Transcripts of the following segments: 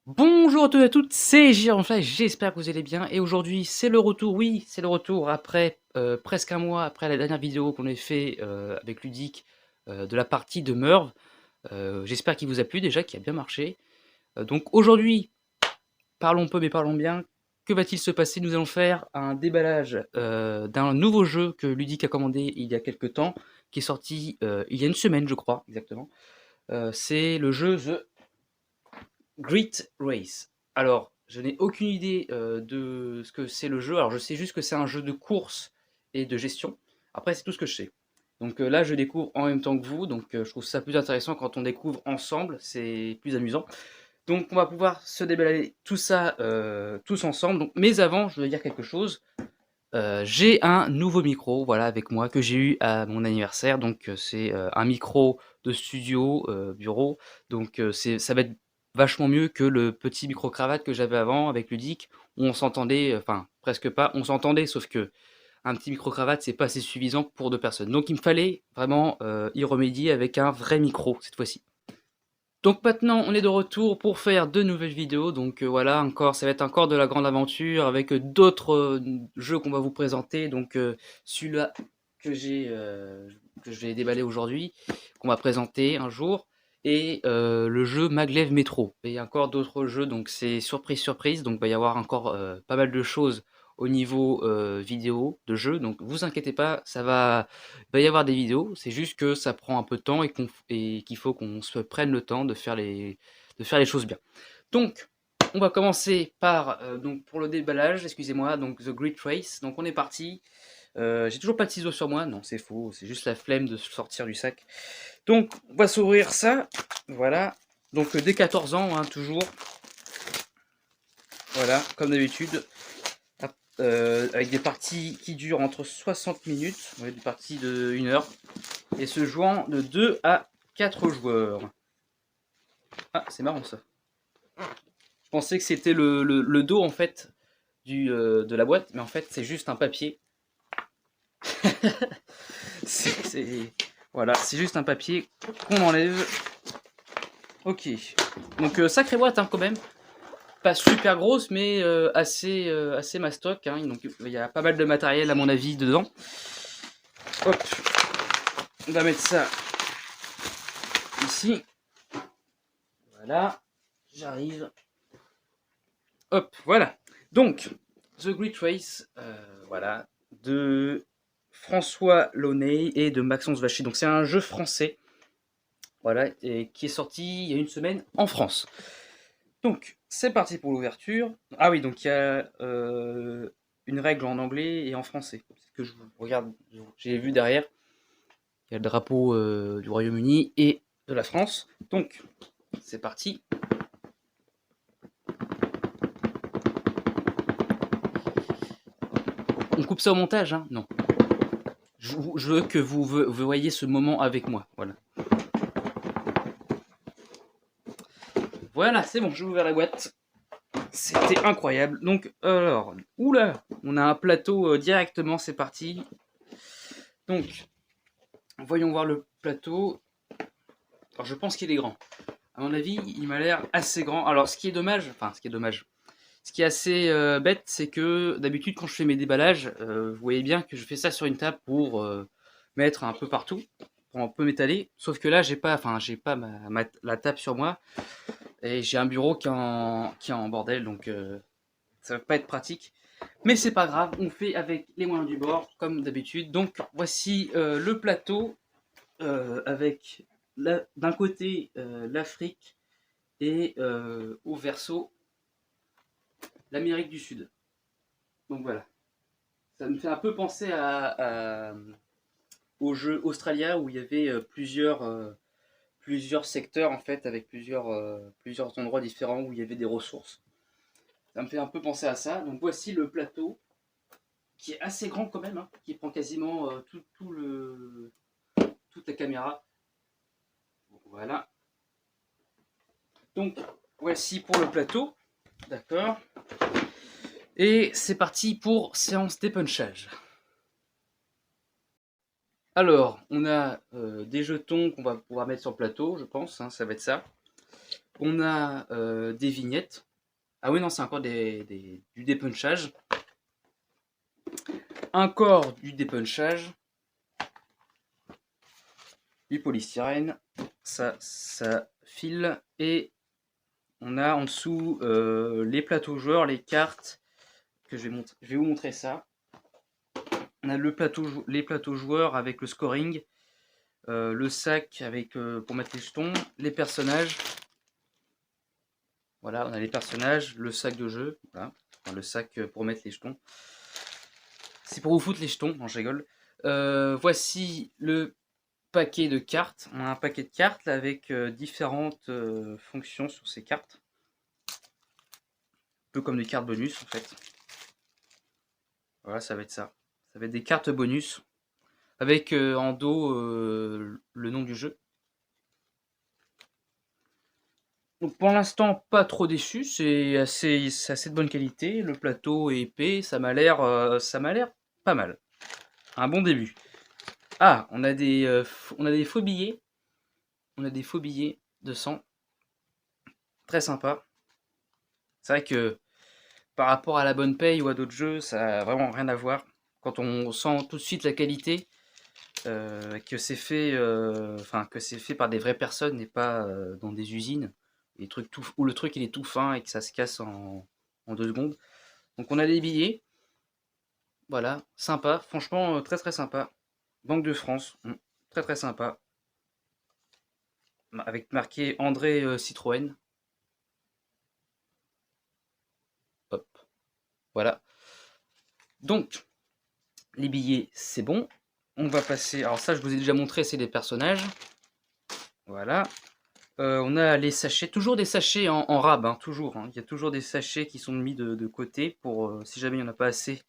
Bonjour à tous et à toutes, c'est Gironfly, j'espère que vous allez bien. Et aujourd'hui, c'est le retour, oui, c'est le retour après presque un mois après la dernière vidéo qu'on a fait avec Ludic de la partie de Merv. J'espère qu'il vous a plu déjà, qu'il a bien marché. Donc aujourd'hui, parlons peu mais parlons bien. Que va-t-il se passer? Nous allons faire un déballage d'un nouveau jeu que Ludic a commandé il y a quelques temps, qui est sorti il y a une semaine, je crois, exactement. C'est le jeu The Grit Race. Alors, je n'ai aucune idée de ce que c'est le jeu. Alors, je sais juste que c'est un jeu de course et de gestion. Après, c'est tout ce que je sais. Donc là, je découvre en même temps que vous. Donc, je trouve ça plus intéressant quand on découvre ensemble. C'est plus amusant. Donc, on va pouvoir se déballer tout ça tous ensemble. Donc, mais avant, je veux dire quelque chose. J'ai un nouveau micro, voilà, avec moi que j'ai eu à mon anniversaire. Donc, c'est un micro de studio, bureau. Donc, ça va être vachement mieux que le petit micro cravate que j'avais avant avec Ludic, où on s'entendait, enfin presque pas, on s'entendait, sauf que un petit micro cravate c'est pas assez suffisant pour deux personnes. Donc, il me fallait vraiment y remédier avec un vrai micro cette fois-ci. Donc maintenant, on est de retour pour faire de nouvelles vidéos. Donc voilà, encore, ça va être encore de la grande aventure avec d'autres jeux qu'on va vous présenter. Donc celui-là que que je vais déballer aujourd'hui, qu'on va présenter un jour, et le jeu Maglev Metro. Et encore d'autres jeux. Donc c'est surprise surprise. Donc il va y avoir encore pas mal de choses au niveau vidéo de jeu. Donc vous inquiétez pas, il va y avoir des vidéos, c'est juste que ça prend un peu de temps et qu'il faut qu'on se prenne le temps de faire les choses bien. Donc, on va commencer par, donc pour le déballage, excusez-moi, donc The Great Race. Donc on est parti. J'ai toujours pas de ciseaux sur moi, non c'est faux, c'est juste la flemme de sortir du sac. Donc on va s'ouvrir ça, voilà. Donc dès 14 ans, hein, toujours. Voilà, comme d'habitude. Avec des parties qui durent entre 60 minutes, ouais, des parties de 1 heure, et se jouant de 2 à 4 joueurs. Ah, c'est marrant ça. Je pensais que c'était le dos en fait de la boîte, mais en fait c'est juste un papier. Voilà, c'est juste un papier qu'on enlève. Ok. Donc sacrée boîte hein, quand même. Pas super grosse, mais assez mastoc. Hein. Donc il y a pas mal de matériel à mon avis dedans. Hop. On va mettre ça ici. Voilà. J'arrive. Hop, voilà. Donc, The Great Race, voilà, de François Launay et de Maxence Vacher. Donc, c'est un jeu français, voilà, et qui est sorti il y a une semaine en France. Donc, c'est parti pour l'ouverture. Ah oui, donc il y a une règle en anglais et en français. C'est que je regarde, j'ai vu derrière, il y a le drapeau du Royaume-Uni et de la France. Donc, c'est parti. On coupe ça au montage, hein? Non. Je veux que vous voyez ce moment avec moi. Voilà. Voilà, c'est bon, j'ai ouvert la boîte. C'était incroyable. Donc, alors, oula, on a un plateau directement, c'est parti. Donc, voyons voir le plateau. Alors, je pense qu'il est grand. À mon avis, il m'a l'air assez grand. Alors, ce qui est dommage, ce qui est assez bête, c'est que d'habitude, quand je fais mes déballages, vous voyez bien que je fais ça sur une table pour mettre un peu partout, pour un peu m'étaler. Sauf que là, j'ai pas la table sur moi et j'ai un bureau qui est en bordel, donc ça va pas être pratique. Mais c'est pas grave, on fait avec les moyens du bord, comme d'habitude. Donc voici le plateau avec d'un côté l'Afrique et au verso l'Amérique du Sud. Donc voilà. Ça me fait un peu penser au jeu Australia où il y avait plusieurs secteurs en fait avec plusieurs endroits différents où il y avait des ressources. Ça me fait un peu penser à ça. Donc voici le plateau qui est assez grand quand même, hein, qui prend quasiment toute la caméra. Voilà. Donc voici pour le plateau. D'accord. Et c'est parti pour séance d'épunchage. Alors, on a des jetons qu'on va pouvoir mettre sur le plateau, je pense, hein, ça va être ça. On a des vignettes. Ah oui, non, c'est encore du dépunchage. Encore du dépunchage. Du polystyrène. Ça file. Et on a en dessous les plateaux joueurs, les cartes. Je vais vous montrer ça. On a les plateaux joueurs avec le scoring. Le sac avec pour mettre les jetons. Les personnages. Voilà, on a les personnages, le sac de jeu, voilà. Enfin, le sac pour mettre les jetons. C'est pour vous foutre les jetons, non je rigole. Voici le paquet de cartes. On a un paquet de cartes avec différentes fonctions sur ces cartes. Un peu comme des cartes bonus en fait. Voilà, ça va être ça. Ça va être des cartes bonus avec en dos le nom du jeu. Donc pour l'instant, pas trop déçu, c'est assez de bonne qualité. Le plateau est épais, ça m'a l'air pas mal. Un bon début. Ah, on a des faux billets. On a des faux billets de 100. Très sympa. C'est vrai que par rapport à la bonne paye ou à d'autres jeux, ça a vraiment rien à voir. Quand on sent tout de suite la qualité, que c'est fait, que c'est fait par des vraies personnes et pas dans des usines, des trucs où le truc il est tout fin et que ça se casse en 2 secondes. Donc on a des billets, voilà, sympa, franchement très très sympa. Banque de France, très très sympa. Avec marqué André Citroën. Hop, voilà. Donc, les billets, c'est bon. On va passer. Alors, ça, je vous ai déjà montré, c'est les personnages. Voilà. On a les sachets, toujours des sachets en rab, hein, toujours. Hein. Il y a toujours des sachets qui sont mis de côté pour si jamais il n'y en a pas assez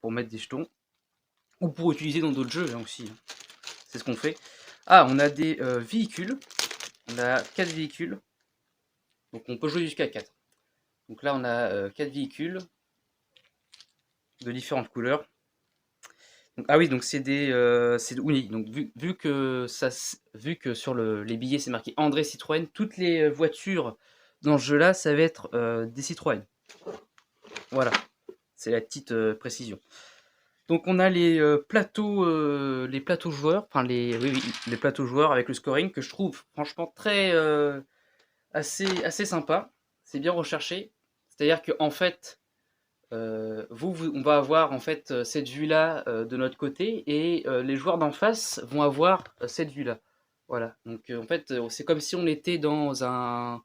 pour mettre des jetons ou pour utiliser dans d'autres jeux hein, aussi. Hein. C'est ce qu'on fait. Ah, on a des véhicules. On a 4 véhicules. Donc, on peut jouer jusqu'à 4. Donc là, on a 4 véhicules de différentes couleurs. Donc, ah oui, donc oui, donc vu que sur les billets c'est marqué André Citroën, toutes les voitures dans ce jeu-là, ça va être des Citroën. Voilà, c'est la petite précision. Donc on a les plateaux joueurs, enfin oui, les plateaux joueurs avec le scoring que je trouve franchement assez sympa. C'est bien recherché. C'est-à-dire que en fait, on va avoir en fait cette vue-là de notre côté et les joueurs d'en face vont avoir cette vue-là. Voilà. Donc en fait, c'est comme si on était dans un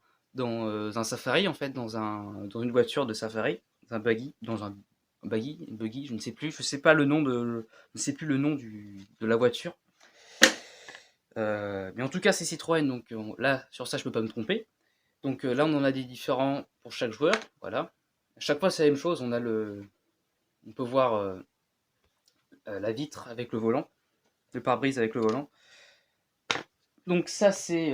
safari en fait, dans une voiture de safari, dans un buggy, je sais pas le nom je ne sais plus le nom de la voiture. Mais en tout cas, c'est Citroën, donc là sur ça je peux pas me tromper. Donc là on en a des différents pour chaque joueur, voilà. À chaque fois c'est la même chose, on peut voir la vitre avec le volant, le pare-brise avec le volant. Donc ça c'est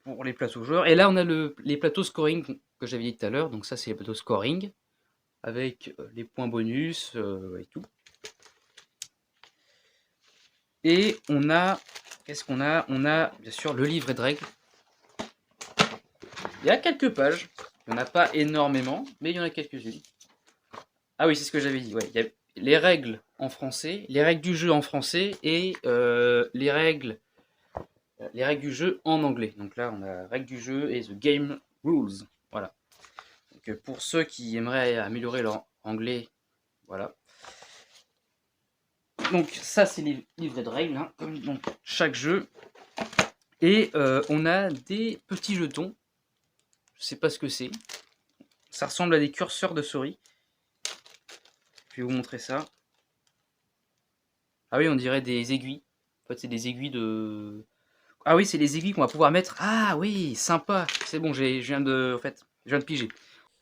pour les plateaux joueurs. Et là on a les plateaux scoring que j'avais dit tout à l'heure. Donc ça c'est les plateaux scoring avec les points bonus et tout. Et qu'est-ce qu'on a? On a bien sûr le livret de règles. Il y a quelques pages. Il n'y en a pas énormément, mais il y en a quelques-unes. Ah oui, c'est ce que j'avais dit. Ouais. Il y a les règles en français, les règles du jeu en français et les règles du jeu en anglais. Donc là, on a règles du jeu et the game rules. Voilà. Donc pour ceux qui aimeraient améliorer leur anglais, voilà. Donc ça, c'est les livrets de règles, hein, comme dans chaque jeu. Et on a des petits jetons. Je sais pas ce que c'est. Ça ressemble à des curseurs de souris. Je vais vous montrer ça. Ah oui, on dirait des aiguilles. En fait, c'est des aiguilles de... Ah oui, c'est les aiguilles qu'on va pouvoir mettre. Ah oui, sympa. C'est bon, je viens de piger.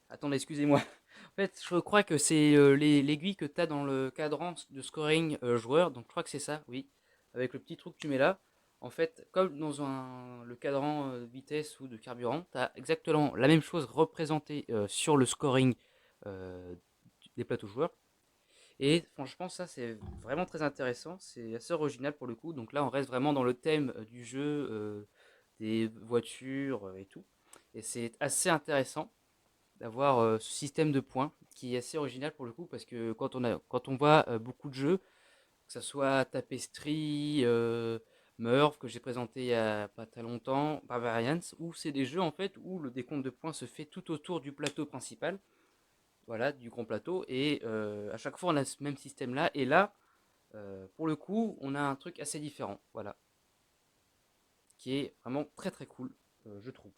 Attendez, excusez-moi. En fait, je crois que c'est l'aiguille que tu as dans le cadran de scoring joueur. Donc, je crois que c'est ça, oui. Avec le petit trou que tu mets là. En fait, comme dans le cadran de vitesse ou de carburant, tu as exactement la même chose représentée sur le scoring euh, des plateaux joueurs. Et franchement, ça, c'est vraiment très intéressant. C'est assez original pour le coup. Donc là, on reste vraiment dans le thème du jeu des voitures et tout. Et c'est assez intéressant d'avoir ce système de points qui est assez original pour le coup parce que quand on voit beaucoup de jeux, que ce soit Tapestry, Murph que j'ai présenté il y a pas très longtemps, Barbarians, où c'est des jeux en fait où le décompte de points se fait tout autour du plateau principal, voilà, du grand plateau, et à chaque fois on a ce même système là, et là, pour le coup, on a un truc assez différent, voilà, qui est vraiment très très cool, je trouve.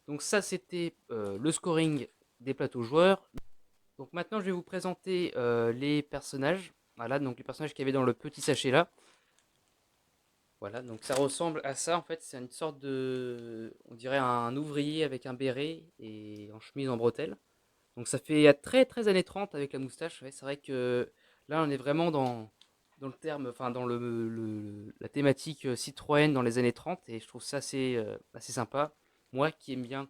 Donc ça, c'était le scoring des plateaux joueurs. Donc maintenant, je vais vous présenter les personnages. Voilà, donc les personnages qu'il y avait dans le petit sachet là. Voilà, donc ça ressemble à ça en fait. C'est une sorte de, on dirait un ouvrier avec un béret et en chemise en bretelles. Donc ça fait très très années 30 avec la moustache. Ouais, c'est vrai que là, on est vraiment dans le terme, enfin dans la thématique Citroën dans les années 30 et je trouve ça assez sympa. Moi qui aime bien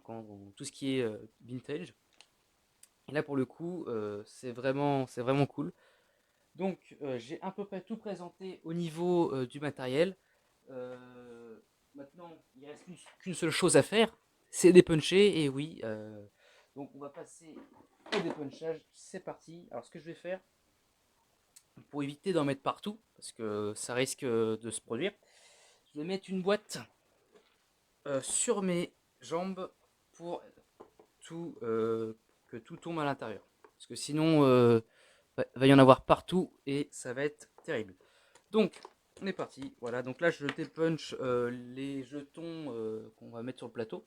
tout ce qui est vintage. Et là pour le coup, c'est vraiment cool. Donc j'ai à peu près tout présenté au niveau du matériel. Maintenant, il reste qu'une seule chose à faire, c'est dépuncher. Et oui, donc on va passer au dépunchage. C'est parti. Alors ce que je vais faire, pour éviter d'en mettre partout, parce que ça risque de se produire, je vais mettre une boîte sur mes jambes pour que tout tombe à l'intérieur. Parce que sinon, va y en avoir partout et ça va être terrible. Donc, on est parti. Voilà, donc là, je dépunch les jetons qu'on va mettre sur le plateau.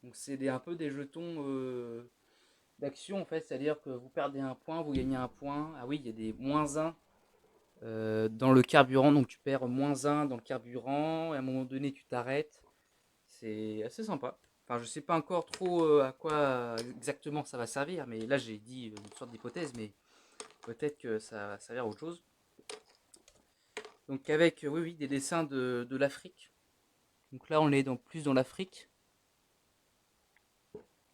Donc, c'est un peu des jetons d'action en fait, c'est-à-dire que vous perdez un point, vous gagnez un point. Ah oui, il y a des -1 dans le carburant, donc tu perds -1 dans le carburant, et à un moment donné, tu t'arrêtes. C'est assez sympa. Enfin, je sais pas encore trop à quoi exactement ça va servir, mais là j'ai dit une sorte d'hypothèse, mais peut-être que ça va servir à autre chose. Donc avec, oui, oui, des dessins de l'Afrique. Donc là on est plus dans l'Afrique.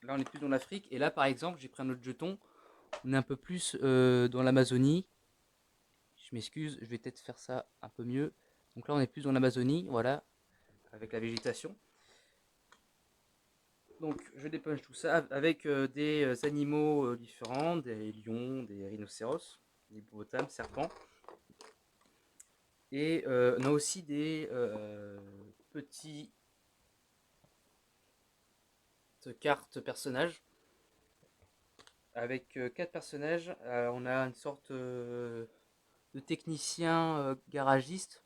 Là on est plus dans l'Afrique. Et là par exemple, j'ai pris un autre jeton. On est un peu plus dans l'Amazonie. Je m'excuse, je vais peut-être faire ça un peu mieux. Donc là on est plus dans l'Amazonie, voilà, avec la végétation. Donc je dépunche tout ça avec des animaux différents, des lions, des rhinocéros, des hippopotames, serpents. Et on a aussi des petites cartes personnages. Avec 4 personnages, on a une sorte de technicien garagiste.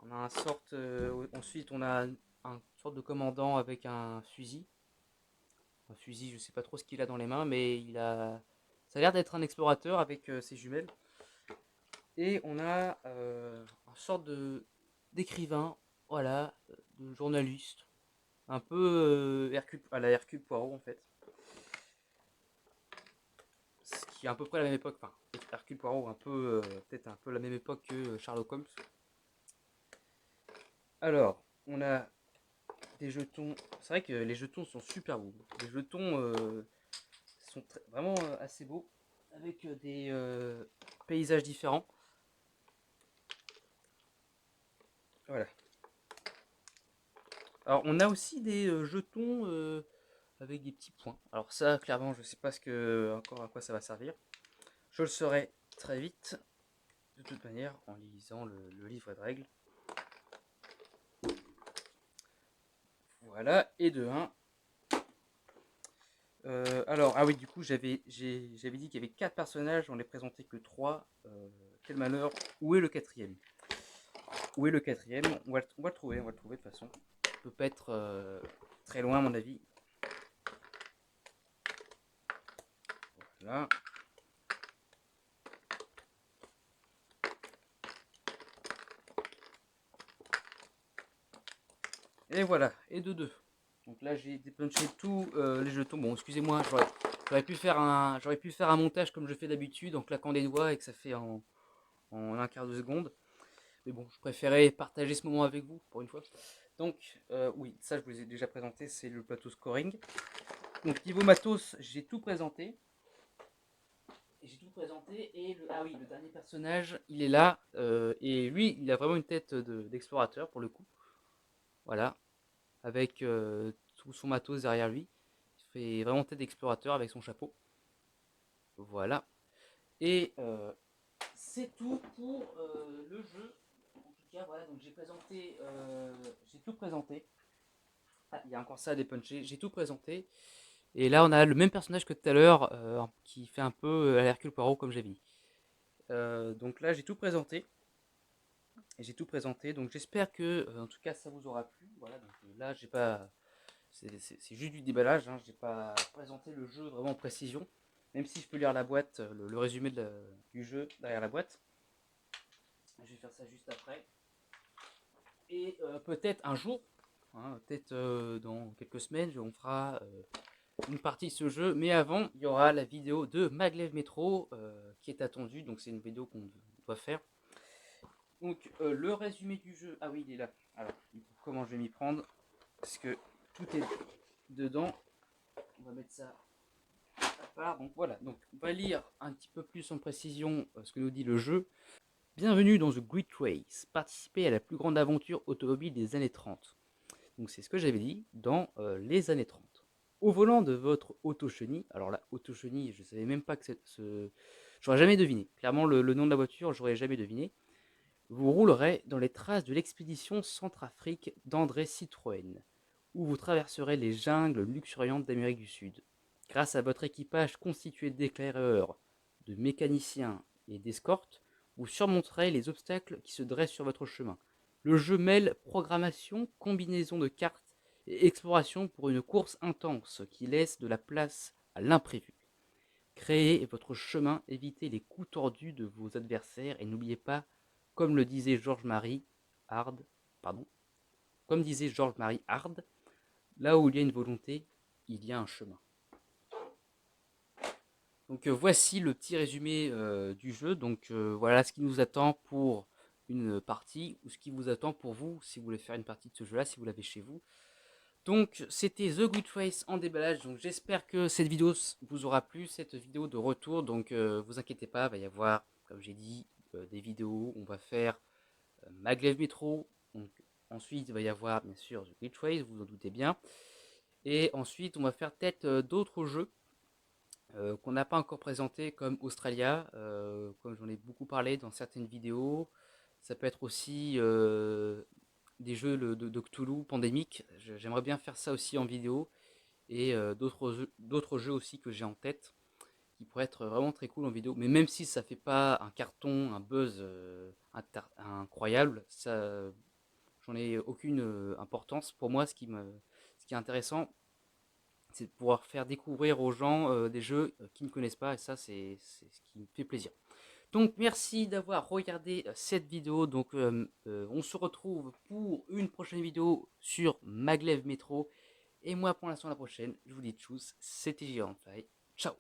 On a ensuite on a un sorte de commandant avec un fusil. Un fusil, je sais pas trop ce qu'il a dans les mains, mais ça a l'air d'être un explorateur avec ses jumelles. Et on a une sorte d'écrivain, voilà, de journaliste, un peu à la Hercule Poirot en fait. Ce qui est à peu près la même époque, enfin, Hercule Poirot, peut-être un peu la même époque que Sherlock Holmes. Alors, on a des jetons. C'est vrai que les jetons sont super beaux. Les jetons sont vraiment assez beaux, avec des paysages différents. Voilà. Alors, on a aussi des jetons avec des petits points. Alors ça, clairement, je ne sais pas encore à quoi ça va servir. Je le saurai très vite, de toute manière, en lisant le livre de règles. Voilà, et de 1. Alors, ah oui, du coup, j'avais dit qu'il y avait 4 personnages, on les présentait que 3. Quel malheur. Où est le quatrième? Où est le quatrième? On va le trouver, de toute façon. Il peut pas être très loin, à mon avis. Voilà. Et voilà, et de 2. Donc là, j'ai dépunché tous les jetons. Bon, excusez-moi, j'aurais pu faire un montage comme je fais d'habitude en claquant des doigts et que ça fait en un quart de seconde. Mais bon, je préférais partager ce moment avec vous pour une fois. Donc, oui, ça je vous ai déjà présenté, c'est le plateau scoring. Donc, niveau matos, j'ai tout présenté. Ah oui, le dernier personnage, il est là. Et lui, il a vraiment une tête d'explorateur pour le coup. Voilà. avec tout son matos derrière lui. Il fait vraiment tête d'explorateur avec son chapeau. Voilà. Et c'est tout pour le jeu. En tout cas, voilà, donc j'ai tout présenté. Ah, il y a encore ça à dépuncher. J'ai tout présenté. Et là, on a le même personnage que tout à l'heure, qui fait un peu à l'Hercule Poirot, comme j'ai dit. Donc là, j'ai tout présenté. Et j'ai tout présenté. Donc j'espère que, en tout cas, ça vous aura plu. Voilà, donc là, j'ai pas. C'est juste du déballage. Hein, j'ai pas présenté le jeu vraiment en précision. Même si je peux lire la boîte, le résumé du jeu derrière la boîte. Je vais faire ça juste après. Et peut-être un jour, hein, peut-être dans quelques semaines, on fera une partie de ce jeu. Mais avant, il y aura la vidéo de Maglev Metro qui est attendue. Donc c'est une vidéo qu'on doit faire. Donc le résumé du jeu. Ah oui, il est là. Alors, comment je vais m'y prendre? Parce que tout est dedans. On va mettre ça à part. Donc voilà. Donc on va lire un petit peu plus en précision ce que nous dit le jeu. Bienvenue dans The Great Race. Participez à la plus grande aventure automobile des années 30. Donc c'est ce que j'avais dit dans les années 30. Au volant de votre auto-chenille, alors là, auto-chenille, je ne savais même pas que j'aurais jamais deviné. Clairement, le nom de la voiture, j'aurais jamais deviné. Vous roulerez dans les traces de l'expédition Centrafrique d'André Citroën, où vous traverserez les jungles luxuriantes d'Amérique du Sud. Grâce à votre équipage constitué d'éclaireurs, de mécaniciens et d'escortes, vous surmonterez les obstacles qui se dressent sur votre chemin. Le jeu mêle programmation, combinaison de cartes et exploration pour une course intense qui laisse de la place à l'imprévu. Créez votre chemin, évitez les coups tordus de vos adversaires et n'oubliez pas, comme le disait Georges-Marie Hard, pardon, comme disait Georges-Marie Hard, là où il y a une volonté, il y a un chemin. Donc voici le petit résumé du jeu. Donc voilà ce qui nous attend pour une partie, ou ce qui vous attend pour vous, si vous voulez faire une partie de ce jeu-là, si vous l'avez chez vous. Donc c'était The Good Race en déballage. Donc j'espère que cette vidéo vous aura plu, cette vidéo de retour. Donc vous inquiétez pas, il va y avoir, comme j'ai dit, des vidéos. On va faire Maglev Metro. Donc ensuite il va y avoir bien sûr The Good Race, vous vous en doutez bien. Et ensuite on va faire peut-être d'autres jeux qu'on n'a pas encore présentés comme Australia, comme j'en ai beaucoup parlé dans certaines vidéos. Ça peut être aussi des jeux de Cthulhu pandémique. J'aimerais bien faire ça aussi en vidéo. Et d'autres jeux aussi que j'ai en tête qui pourraient être vraiment très cool en vidéo. Mais même si ça fait pas un carton, un buzz incroyable, ça, j'en ai aucune importance. Pour moi, ce qui est intéressant, c'est de pouvoir faire découvrir aux gens des jeux qu'ils ne connaissent pas. Et ça, c'est ce qui me fait plaisir. Donc merci d'avoir regardé cette vidéo. Donc on se retrouve pour une prochaine vidéo sur Maglev Metro. Et moi pour l'instant la prochaine, je vous dis tchuss, c'était Giganfly. Ciao.